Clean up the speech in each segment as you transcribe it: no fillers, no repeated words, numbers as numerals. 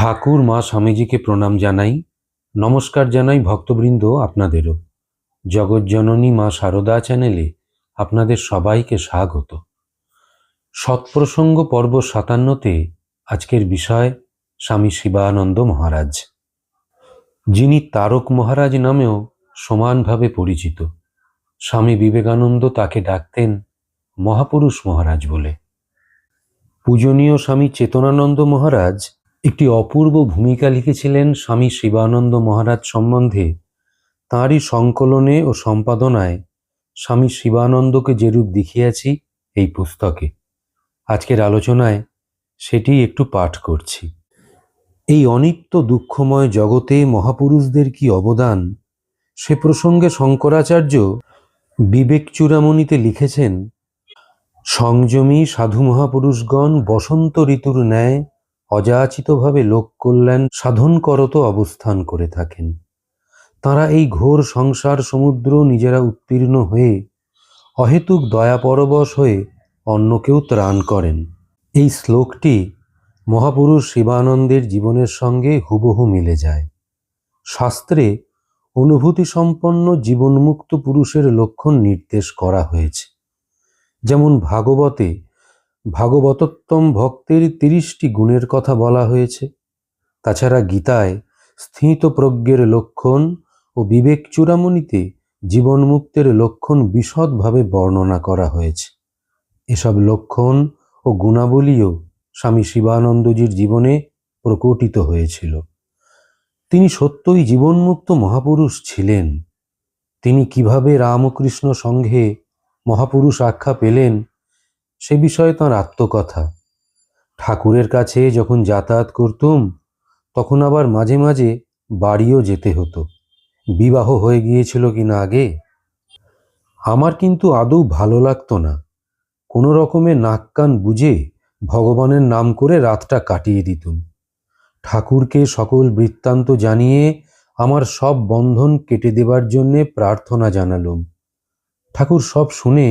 ঠাকুর মা স্বামীজিকে প্রণাম জানাই। নমস্কার জানাই ভক্তবৃন্দ আপনাদেরও। জগৎজননী মা শারদা চ্যানেলে আপনাদের সবাইকে স্বাগত। সৎপ্রসঙ্গ পর্ব ৫৭তে আজকের বিষয় স্বামী শিবানন্দ মহারাজ, যিনি তারক মহারাজ নামেও সমানভাবে পরিচিত। স্বামী বিবেকানন্দ তাকে ডাকতেন মহাপুরুষ মহারাজ বলে। পূজনীয় স্বামী চেতনানন্দ মহারাজ একটি অপূর্ব ভূমিকা লিখেছিলেন স্বামী শিবানন্দ মহারাজ সম্বন্ধে। তাঁরই সংকলনে ও সম্পাদনায় স্বামী শিবানন্দকে যেরূপ দেখিয়াছি এই পুস্তকে, আজকের আলোচনায় সেটি একটু পাঠ করছি। এই অনিত্য দুঃখময় জগতে মহাপুরুষদের কি অবদান, সে প্রসঙ্গে শঙ্করাচার্য বিবেক চূড়ামণিতে লিখেছেন, সংযমী সাধু মহাপুরুষগণ বসন্ত ঋতুর ন্যায় অযাচিতভাবে লোক কল্যাণ সাধন করত অবস্থান করে থাকেন। তাঁরা এই ঘোর সংসার সমুদ্র নিজেরা উত্তীর্ণ হয়ে অহেতুক দয়াপরবশ হয়ে অন্যকেও ত্রাণ করেন। এই শ্লোকটি মহাপুরুষ শিবানন্দের জীবনের সঙ্গে হুবহু মিলে যায়। শাস্ত্রে অনুভূতি সম্পন্ন জীবনমুক্ত পুরুষের লক্ষণ নির্দেশ করা হয়েছে। যেমন ভাগবতে ভাগবতোত্তম ভক্তের ৩০টি গুণের কথা বলা হয়েছে। তাছাড়া গীতায় স্থিতপ্রজ্ঞের লক্ষণ ও বিবেক চূড়ামণিতে জীবনমুক্তের লক্ষণ বিশদভাবে বর্ণনা করা হয়েছে। এসব লক্ষণ ও গুণাবলীও স্বামী শিবানন্দজির জীবনে প্রকটিত হয়েছিল। তিনি সত্যই জীবনমুক্ত মহাপুরুষ ছিলেন। তিনি কিভাবে রামকৃষ্ণ সংঘে মহাপুরুষ আখ্যা পেলেন সে বিষয়ে তাঁর আত্মকথা। ঠাকুরের কাছে যখন যাতায়াত করতুম তখন আবার মাঝে মাঝে বাড়িও যেতে হতো। বিবাহ হয়ে গিয়েছিল কিনা আগে। আমার কিন্তু আদৌ ভালো লাগতো না। কোনো রকমে নাক কান বুঝে ভগবানের নাম করে রাতটা কাটিয়ে দিতুম। ঠাকুরকে সকল বৃত্তান্ত জানিয়ে আমার সব বন্ধন কেটে দেবার জন্যে প্রার্থনা জানালুম। ঠাকুর সব শুনে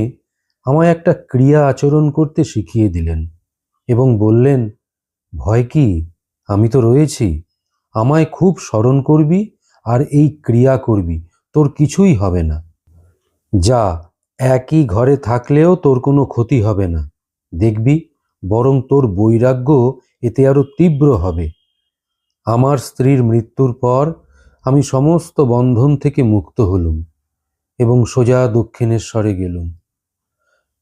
আমায় একটা ক্রিয়া আচরণ করতে শিখিয়ে দিলেন এবং বললেন, ভয় কি, আমি তো রয়েছি, আমায় খুব স্মরণ করবি আর এই ক্রিয়া করবি, তোর কিছুই হবে না। যা, একই ঘরে থাকলেও তোর কোনো ক্ষতি হবে না, দেখবি বরং তোর বৈরাগ্য এতে আরো তীব্র হবে। আমার স্ত্রীর মৃত্যুর পর আমি সমস্ত বন্ধন থেকে মুক্ত হলুম এবং সোজা দক্ষিণেশ্বরে গেলুম।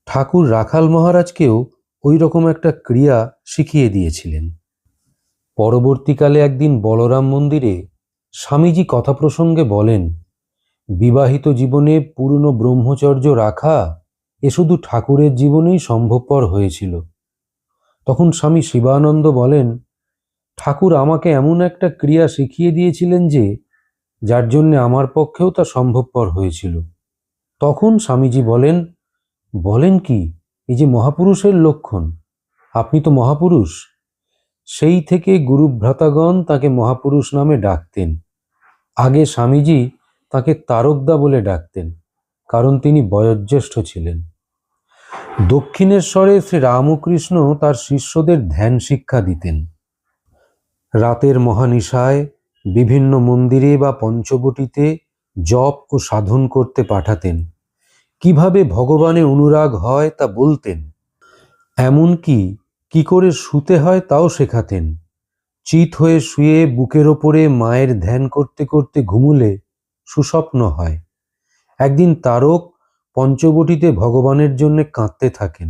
ঠাকুর রাখাল মহারাজকেও ওই রকম একটা ক্রিয়া শিখিয়ে দিয়েছিলেন। পরবর্তীকালে একদিন বলরাম মন্দিরে স্বামীজি কথা প্রসঙ্গে বলেন, বিবাহিত জীবনে পূর্ণ ব্রহ্মচর্য রাখা এ শুধু ঠাকুরের জীবনেই সম্ভবপর হয়েছিল। তখন স্বামী শিবানন্দ বলেন, ঠাকুর আমাকে এমন একটা ক্রিয়া শিখিয়ে দিয়েছিলেন যে যার জন্যে আমার পক্ষেও তা সম্ভবপর হয়েছিল। তখন স্বামীজি বলেন কি, এই যে মহাপুরুষের লক্ষণ, আপনি তো মহাপুরুষ। সেই থেকে গুরুভ্রাতাগণ তাকে মহাপুরুষ নামে ডাকতেন। আগে স্বামীজি তাকে তারকদা বলে ডাকতেন, কারণ তিনি বয়োজ্যেষ্ঠ ছিলেন। দক্ষিণেশ্বরে শ্রী রামকৃষ্ণ তার শিষ্যদের ধ্যান শিক্ষা দিতেন। রাতের মহানিশায় বিভিন্ন মন্দিরে বা পঞ্চবটিতে জপ ও সাধন করতে পাঠাতেন। কিভাবে ভগবানে অনুরাগ হয় তা বলতেন। এমনকি কি করে শুতে হয় তাও শেখাতেন। চিত হয়ে শুয়ে বুকের ওপরে মায়ের ধ্যান করতে করতে ঘুমুলে সুস্বপ্ন হয়। একদিন তারক পঞ্চবটিতে ভগবানের জন্য কাঁদতে থাকেন।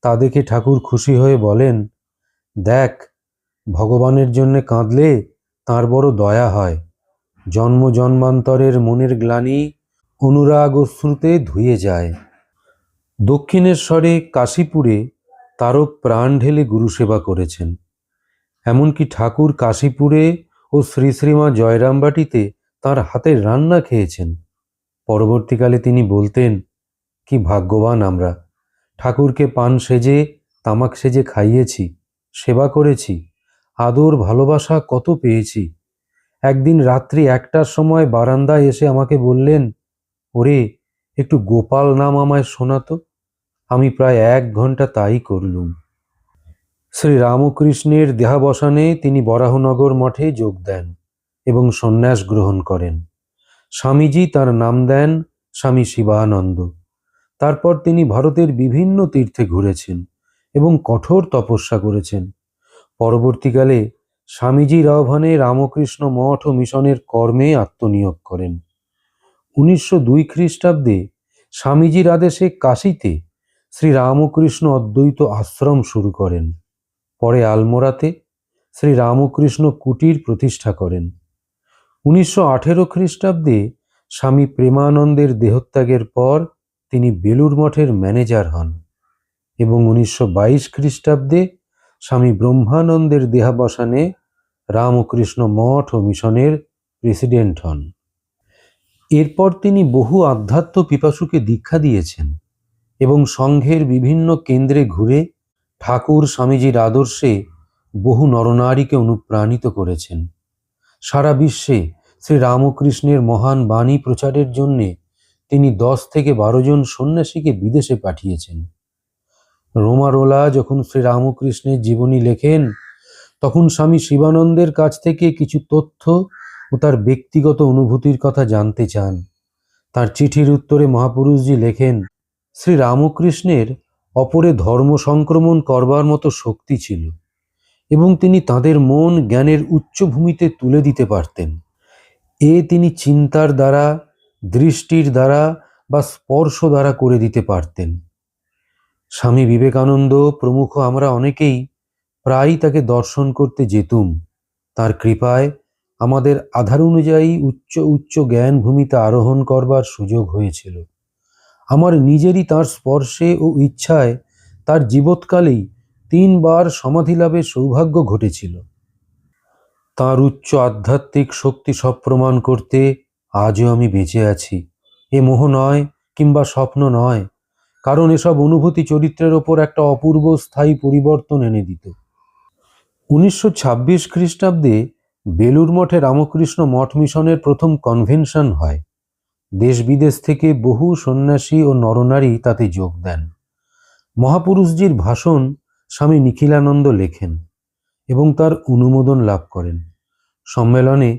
তা দেখে ঠাকুর খুশি হয়ে বলেন, দেখ, ভগবানের জন্য কাঁদলে তাঁর বড় দয়া হয়। জন্ম জন্মান্তরের মনের গ্লানি অনুরাগ অশ্রুতে ধুয়ে যায়। দক্ষিণেশ্বরে, কাশীপুরে তারক প্রাণ ঢেলে গুরুসেবা করেছেন। এমনকি ঠাকুর কাশীপুরে ও শ্রী শ্রীমা জয়রামবাটিতে তাঁর হাতের রান্না খেয়েছেন। পরবর্তীকালে তিনি বলতেন, কি ভাগ্যবান আমরা, ঠাকুরকে পান সেজে তামাক সেজে খাইয়েছি, সেবা করেছি, আদর ভালোবাসা কত পেয়েছি। একদিন রাত্রি 1টার সময় বারান্দায় এসে আমাকে বললেন, ওরে, একটু গোপাল নাম আমায় শোনাতো। আমি প্রায় 1 ঘন্টা তাই করলুম। শ্রী রামকৃষ্ণের দেহাবসানে তিনি বরাহনগর মঠে যোগ দেন এবং সন্ন্যাস গ্রহণ করেন। স্বামীজি তার নাম দেন স্বামী শিবানন্দ। তারপর তিনি ভারতের বিভিন্ন তীর্থে ঘুরেছেন এবং কঠোর তপস্যা করেছেন। পরবর্তীকালে স্বামীজির আহ্বানে রামকৃষ্ণ মঠ ও মিশনের কর্মে আত্মনিয়োগ করেন। 1902 খ্রিস্টাব্দে স্বামীজির আদেশে কাশীতে শ্রী রামকৃষ্ণ অদ্বৈত আশ্রম শুরু করেন। পরে আলমোড়াতে শ্রী রামকৃষ্ণ কুটির প্রতিষ্ঠা করেন। 1918 খ্রিস্টাব্দে স্বামী প্রেমানন্দের দেহত্যাগের পর তিনি বেলুড় মঠের ম্যানেজার হন এবং 1922 খ্রিস্টাব্দে স্বামী ব্রহ্মানন্দের দেহাবসানে রামকৃষ্ণ মঠ ও মিশনের প্রেসিডেন্ট হন। এরপর তিনি বহু আধ্যাত্ম পিপাসুকে দীক্ষা দিয়েছেন এবং সংঘের বিভিন্ন কেন্দ্রে ঘুরে ঠাকুর স্বামীজির আদর্শে বহু নরনারীকে অনুপ্রাণিত করেছেন। সারা বিশ্বে শ্রী রামকৃষ্ণের মহান বাণী প্রচারের জন্যে তিনি 10 থেকে 12 জন সন্ন্যাসীকে বিদেশে পাঠিয়েছেন। রোমারোলা যখন শ্রী রামকৃষ্ণের জীবনী লেখেন, তখন স্বামী শিবানন্দের কাছ থেকে কিছু তথ্য ও তার ব্যক্তিগত অনুভূতির কথা জানতে চান। তার চিঠির উত্তরে মহাপুরুষজি লেখেন, শ্রী রামকৃষ্ণের অপরে ধর্ম সংক্রমণ করবার মতো শক্তি ছিল এবং তিনি তাদের মন জ্ঞানের উচ্চভূমিতে তুলে দিতে পারতেন। তিনি চিন্তার দ্বারা, দৃষ্টির দ্বারা বা স্পর্শ দ্বারা করে দিতে পারতেন। স্বামী বিবেকানন্দ প্রমুখ আমরা অনেকেই প্রায়ই তাকে দর্শন করতে যেতুম। তার কৃপায় আমাদের আধার অনুযায়ী উচ্চ উচ্চ জ্ঞান ভূমিতে আরোহণ করবার সুযোগ হয়েছিল। আমার নিজেরই তার স্পর্শে ও ইচ্ছায় তার জীবৎকালেই 3 বার সমাধি লাভের সৌভাগ্য ঘটেছিল। তার উচ্চ আধ্যাত্মিক শক্তি সব প্রমাণ করতে আজও আমি বেঁচে আছি। এ মোহ নয় কিংবা স্বপ্ন নয়, কারণ এসব অনুভূতি চরিত্রের ওপর একটা অপূর্ব স্থায়ী পরিবর্তন এনে দিত। 1926 খ্রিস্টাব্দে বেলুড় মঠে রামকৃষ্ণ মঠ মিশনের প্রথম কনভেনশন হয়। দেশ বিদেশ থেকে বহু সন্ন্যাসী ও নরনারী তাতে যোগ দেন। মহাপুরুষজির ভাষণ স্বামী নিখিলানন্দ লেখেন এবং তার অনুমোদন লাভ করেন। সম্মেলনে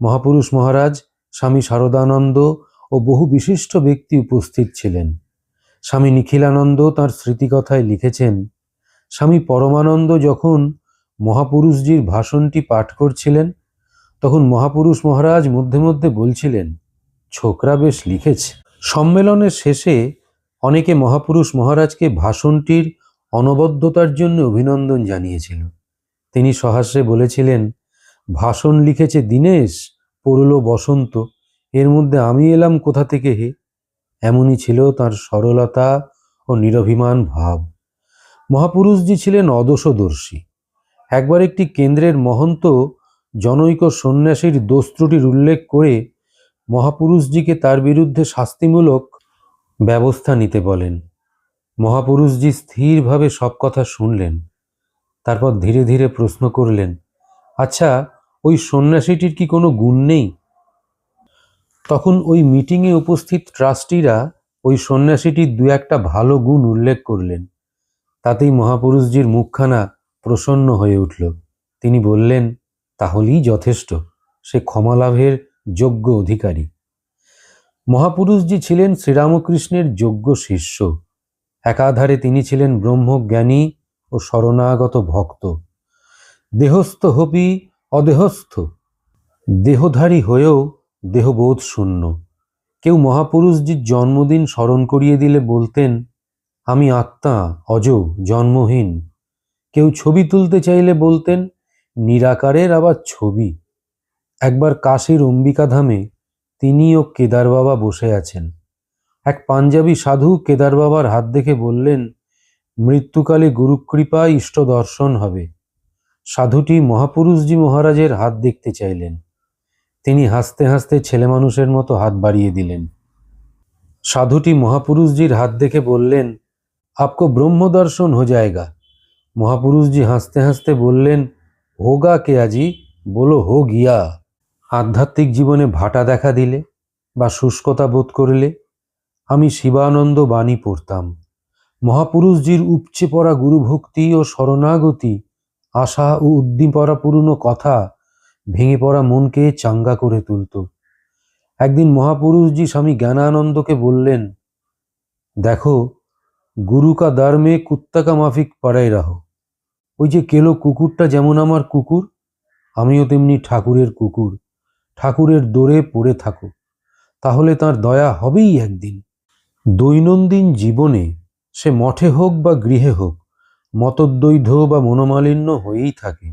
মহাপুরুষ মহারাজ, স্বামী শারদানন্দ ও বহু বিশিষ্ট ব্যক্তি উপস্থিত ছিলেন। স্বামী নিখিলানন্দ তাঁর স্মৃতিকথায় লিখেছেন, স্বামী পরমানন্দ যখন মহাপুরুষজির ভাষণটি পাঠ করছিলেন, তখন মহাপুরুষ মহারাজ মধ্যে মধ্যে বলছিলেন, ছোকরা বেশ লিখেছে। সম্মেলনের শেষে অনেকে মহাপুরুষ মহারাজকে ভাষণটির অনবদ্যতার জন্য অভিনন্দন জানিয়েছিল। তিনি সহাস্যে বলেছিলেন, ভাষণ লিখেছে দীনেশ, পড়ল বসন্ত, এর মধ্যে আমি এলাম কোথা থেকে হে? এমনই ছিল তার সরলতা ও নিরভিমান ভাব। মহাপুরুষজি ছিলেন অদোষদর্শী। একবার একটি কেন্দ্রের মহন্ত জনৈক সন্ন্যাসীর দোষ ত্রুটির উল্লেখ করে মহাপুরুষজিকে তার বিরুদ্ধে শাস্তিমূলক ব্যবস্থা নিতে বলেন। মহাপুরুষজি স্থিরভাবে সব কথা শুনলেন। তারপর ধীরে ধীরে প্রশ্ন করলেন, আচ্ছা, ওই সন্ন্যাসীটির কি কোনো গুণ নেই? তখন ওই মিটিংয়ে উপস্থিত ট্রাস্টিরা ওই সন্ন্যাসীটির 2-1টা ভালো গুণ উল্লেখ করলেন। তাতেই মহাপুরুষজির মুখখানা প্রসন্ন হয়ে উঠল। তিনি বললেন, তাহলেই যথেষ্ট, সে ক্ষমা লাভের যোগ্য অধিকারী। মহাপুরুষজি ছিলেন শ্রীরামকৃষ্ণের যোগ্য শিষ্য। একাধারে তিনি ছিলেন ব্রহ্মজ্ঞানী ও শরণাগত ভক্ত। দেহস্থ হপি অদেহস্থ, দেহধারী হয়েও দেহবোধ শূন্য। কেউ মহাপুরুষজির জন্মদিন স্মরণ করিয়ে দিলে বলতেন, আমি আত্মা, অজ, জন্মহীন। কেউ ছবি তুলতে চাইলে বলতেন, নিরাকারের আবার ছবি। একবার কাশীর অম্বিকাধামে তিনি ও কেদার বাবা বসে আছেন। এক পাঞ্জাবি সাধু কেদার বাবার হাত দেখে বললেন, মৃত্যুকালে গুরুকৃপা ইষ্ট দর্শন হবে। সাধুটি মহাপুরুষজি মহারাজের হাত দেখতে চাইলেন। তিনি হাসতে হাসতে ছেলে মানুষের মতো হাত বাড়িয়ে দিলেন। সাধুটি মহাপুরুষজির হাত দেখে বললেন, আপকো ব্রহ্ম দর্শন হো জায়গা। মহাপুরুষজি হাসতে হাসতে বললেন, হোগা কে আজি, বলো হো গিয়া। আধ্যাত্মিক জীবনে ভাটা দেখা দিলে বা শুষ্কতা বোধ করলে আমি শিবানন্দ বাণী পড়তাম। মহাপুরুষজির উপচে পড়া গুরুভক্তি ও শরণাগতি, আশা ও উদ্দীপনাপূর্ণ কথা ভেঙে পড়া মনকে চাঙ্গা করে তুলত। একদিন মহাপুরুষজি স্বামী জ্ঞানানন্দকে বললেন, দেখো, গুরু কা দার মে কুত্তা কা মাফিক পড়াই রাহো। ওই যে কেলো কুকুরটা যেমন আমার কুকুর, আমিও তেমনি ঠাকুরের কুকুর। ঠাকুরের দোরে পড়ে থাকো, তাহলে তার দয়া হবেই একদিন। দৈনন্দিন জীবনে, সে মঠে হোক বা গৃহে হোক, মতদ্বৈধ বা মনোমালিন্য হয়েই থাকে।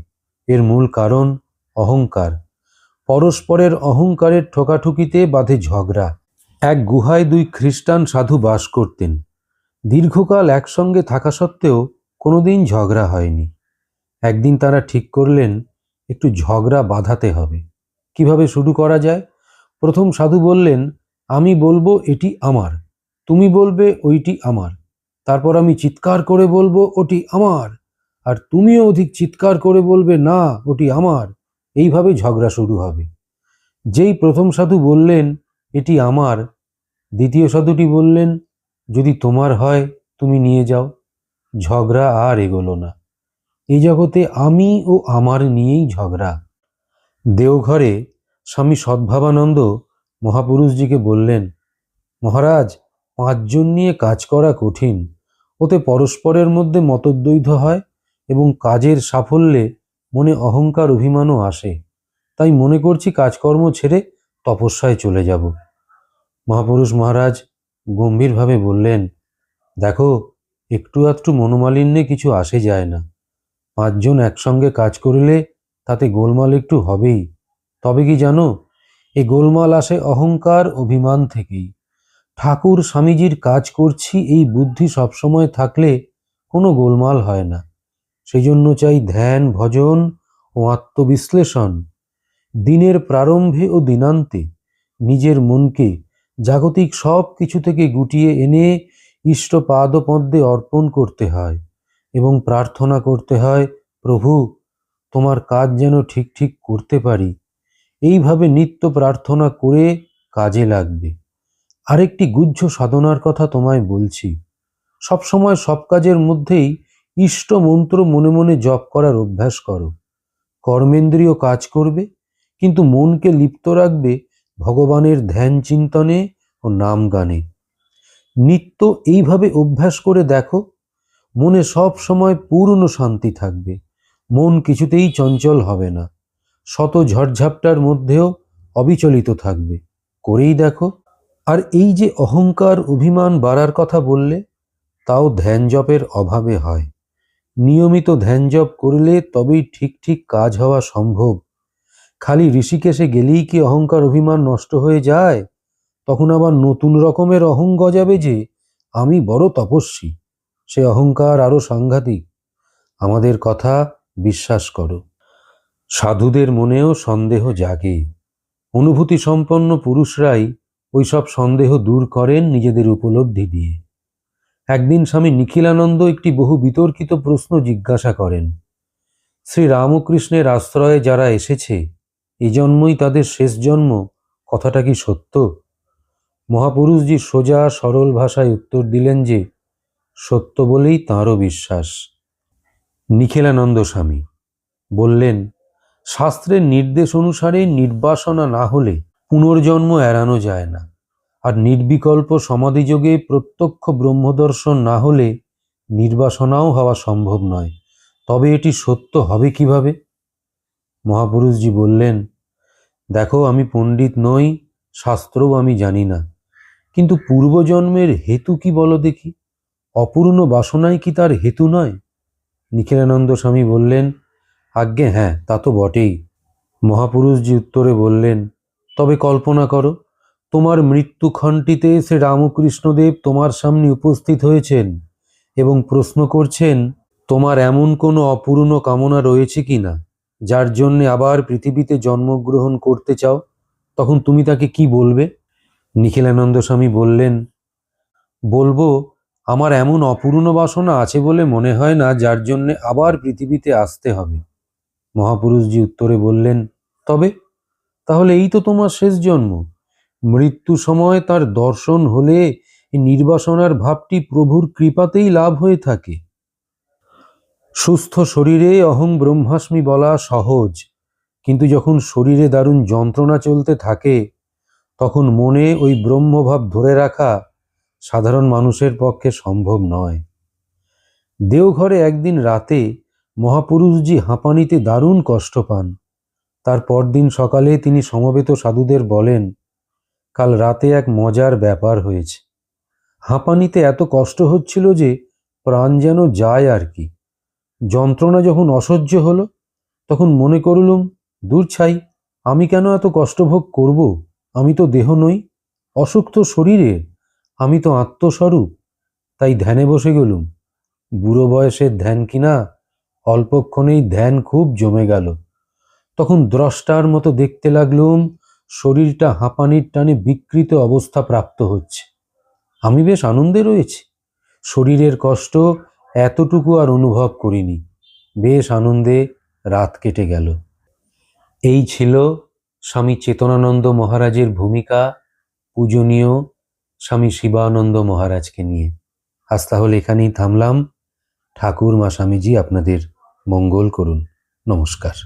এর মূল কারণ অহংকার। পরস্পরের অহংকারের ঠোকাঠুকিতে বাধে ঝগড়া। এক গুহায় দুই খ্রিস্টান সাধু বাস করতেন। দীর্ঘকাল একসঙ্গে থাকা সত্ত্বেও কোনোদিন ঝগড়া হয়নি। একদিন তারা ঠিক করলেন একটু ঝগড়া বাঁধাতে হবে। কিভাবে শুরু করা যায়? প্রথম সাধু বললেন, আমি বলবো এটি আমার, তুমি বলবে ওইটি আমার। তারপর আমি চিৎকার করে বলবো ওটি আমার, আর তুমিও অধিক চিৎকার করে বলবে না, ওটি আমার। এইভাবে ঝগড়া শুরু হবে। যেই প্রথম সাধু বললেন এটি আমার, দ্বিতীয় সাধুটি বললেন, যদি তোমার হয় তুমি নিয়ে যাও। ঝগড়া আর এগোলো না। এই জগতে আমি ও আমার নিয়েই ঝগড়া। দেওঘরে স্বামী সদ্ভাবানন্দ মহাপুরুষজিকে বললেন, মহারাজ, 5 জন নিয়ে কাজ করা কঠিন। ওতে পরস্পরের মধ্যে মতদ্বৈধ হয় এবং কাজের সাফল্যে মনে অহংকার অভিমানও আসে। তাই মনে করছি কাজকর্ম ছেড়ে তপস্যায় চলে যাব। মহাপুরুষ মহারাজ গম্ভীরভাবে বললেন, দেখো, একটু আধটু মনোমালিন্যে কিছু আসে যায় না। 5 জন একসঙ্গে কাজ করলে তাতে গোলমাল একটু হবেই। তবে কি জানো, এই গোলমাল আসে অহংকার অভিমান থেকেই। ঠাকুর স্বামীজির কাজ করছি এই বুদ্ধি সবসময় থাকলে কোনো গোলমাল হয় না। সেই জন্য চাই ধ্যান, ভজন ও আত্মবিশ্লেষণ। দিনের প্রারম্ভে ও দিনান্তে নিজের মনকে জাগতিক সব কিছু থেকে গুটিয়ে এনে ইষ্ট পাদপদ্মে অর্পণ করতে হয় এবং প্রার্থনা করতে হয়, প্রভু, তোমার কাজ যেন ঠিক ঠিক করতে পারি। এইভাবে নিত্য প্রার্থনা করে কাজে লাগবে। আরেকটি গুহ্য সাধনার কথা তোমায় বলছি। সবসময় সব কাজের মধ্যেই ইষ্ট মন্ত্র মনে মনে জপ করার অভ্যাস করো। কর্মেন্দ্রিয় কাজ করবে, কিন্তু মনকে লিপ্ত রাখবে ভগবানের ধ্যান চিন্তনে ও নাম গানে। নিত্য এইভাবে অভ্যাস করে দেখো, মনে সব সময় পূর্ণ শান্তি থাকবে। মন কিছুতেই চঞ্চল হবে না, শত ঝড়ঝাপটার মধ্যেও অবিচলিত থাকবে। করেই দেখো। আর এই যে অহংকার অভিমান বাড়ার কথা বললে, তাও ধ্যান জপের অভাবে হয়। নিয়মিত ধ্যান জপ করলে তবেই ঠিক ঠিক কাজ হওয়া সম্ভব। খালি ঋষিকেশে গেলেই কি অহংকার অভিমান নষ্ট হয়ে যায়? তখন আবার নতুন রকমের অহং গজাবে যে আমি বড় তপস্বী। সে অহংকার আরো সাংঘাতিক। আমাদের কথা বিশ্বাস করো। সাধুদের মনেও সন্দেহ জাগে। অনুভূতি সম্পন্ন পুরুষরাই ওইসব সন্দেহ দূর করেন নিজেদের উপলব্ধি দিয়ে। একদিন স্বামী নিখিলানন্দ একটি বহু বিতর্কিত প্রশ্ন জিজ্ঞাসা করেন, শ্রী রামকৃষ্ণের আশ্রয়ে যারা এসেছে, এ জন্মই তাদের শেষ জন্ম, কথাটা কি সত্য? মহাপুরুষজি সোজা সরল ভাষায় উত্তর দিলেন যে সত্য বলেই তাঁরও বিশ্বাস। নিখিলানন্দ স্বামী বললেন, শাস্ত্রের নির্দেশ অনুসারে নির্বাসনা না হলে পুনর্জন্ম এড়ানো যায় না, আর নির্বিকল্প সমাধিযোগে প্রত্যক্ষ ব্রহ্মদর্শন না হলে নির্বাসনাও হওয়া সম্ভব নয়। তবে এটি সত্য হবে কিভাবে? মহাপুরুষজি বললেন, দেখো, আমি পণ্ডিত নই, শাস্ত্রও আমি জানি না, কিন্তু পূর্বজন্মের হেতু কি বলো দেখি? অপূর্ণ বাসনাই কি তার হেতু নয়? নিখিলানন্দ স্বামী বললেন, আজ্ঞে হ্যাঁ, তা তো বটেই। মহাপুরুষজি উত্তরে বললেন, তবে কল্পনা করো, তোমার মৃত্যুক্ষণটিতে শ্রী রামকৃষ্ণদেব তোমার সামনে উপস্থিত হয়েছেন এবং প্রশ্ন করছেন, তোমার এমন কোনো অপূর্ণ কামনা রয়েছে কিনা যার জন্যে আবার পৃথিবীতে জন্মগ্রহণ করতে চাও? তখন তুমি তাকে কি বলবে? নিখিলানন্দ স্বামী বললেন, বলবো, আমার এমন অপূর্ণ বাসনা আছে বলে মনে হয় না যার জন্যে আবার পৃথিবীতে আসতে হবে। মহাপুরুষজি উত্তরে বললেন, তবে? তাহলে এই তো তোমার শেষ জন্ম। মৃত্যু সময় তার দর্শন হলে এই নির্বাসনার ভাবটি প্রভুর কৃপাতেই লাভ হয়ে থাকে। সুস্থ শরীরে অহং ব্রহ্মাস্মি বলা সহজ, কিন্তু যখন শরীরে দারুণ যন্ত্রণা চলতে থাকে তখন মনে ওই ব্রহ্মভাব ধরে রাখা সাধারণ মানুষের পক্ষে সম্ভব নয়। দেওঘরে একদিন রাতে মহাপুরুষজি হাঁপানিতে দারুণ কষ্ট পান। তার পরদিন সকালে তিনি সমবেত সাধুদের বলেন, কাল রাতে এক মজার ব্যাপার হয়েছে। হাঁপানিতে এত কষ্ট হচ্ছিল যে প্রাণ যেন যায় আর কি। যন্ত্রণা যখন অসহ্য হলো তখন মনে করলুম, দূর ছাই, আমি কেন এত কষ্ট ভোগ করব? আমি তো দেহ নই, অসুস্থ শরীরের, আমি তো আত্মস্বরূপ। তাই ধ্যানে বসে গেলুম। বুড়ো বয়সের ধ্যান কিনা, অল্পক্ষণেই ধ্যান খুব জমে গেল। তখন দ্রষ্টার মতো দেখতে লাগলুম শরীরটা হাঁপানির টানে বিকৃত অবস্থা প্রাপ্ত হচ্ছে। আমি বেশ আনন্দে রয়েছি, শরীরের কষ্ট এতটুকু আর অনুভব করিনি। বেশ আনন্দে রাত কেটে গেল। এই ছিল স্বামী চেতনানন্দ মহারাজের ভূমিকা পূজনীয় স্বামী শিবানন্দ মহারাজকে নিয়ে। আজ তাহলে এখানেই থামলাম। ঠাকুর মা স্বামীজি আপনাদের মঙ্গল করুন। নমস্কার।